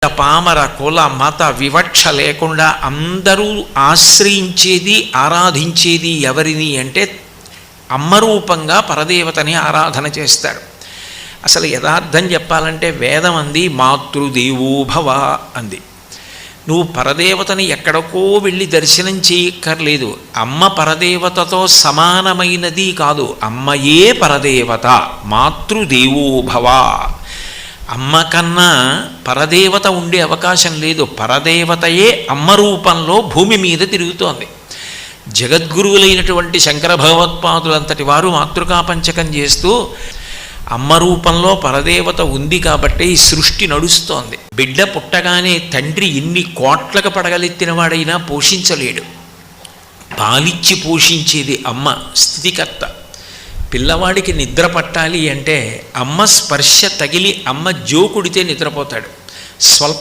పామర కుల మత వివక్ష లేకుండా అందరూ ఆశ్రయించేది ఆరాధించేది ఎవరిని అంటే అమ్మరూపంగా పరదేవతని ఆరాధన చేస్తారు. అసలు యథార్థం చెప్పాలంటే వేదం అంది మాతృదేవో భవ అంది. నువ్వు పరదేవతని ఎక్కడికో వెళ్ళి దర్శనం చేయక్కర్లేదు. అమ్మ పరదేవతతో సమానమైనది కాదు, అమ్మయే పరదేవత. మాతృదేవో భవ. అమ్మ కన్నా పరదేవత ఉండే అవకాశం లేదు. పరదేవతయే అమ్మ రూపంలో భూమి మీద తిరుగుతోంది. జగద్గురువులైనటువంటి శంకర భగవత్పాదులంతటి వారు మాతృకా పంచకం చేస్తూ అమ్మ రూపంలో పరదేవత ఉంది కాబట్టి ఈ సృష్టి నడుస్తోంది. బిడ్డ పుట్టగానే తండ్రి ఇన్ని కోట్లకు పడగలెత్తిన వాడైనా పోషించలేడు. పాలిచ్చి పోషించేది అమ్మ, స్థితికర్త. పిల్లవాడికి నిద్ర పట్టాలి అంటే అమ్మ స్పర్శ తగిలి అమ్మ జోకుడితే నిద్రపోతాడు. స్వల్ప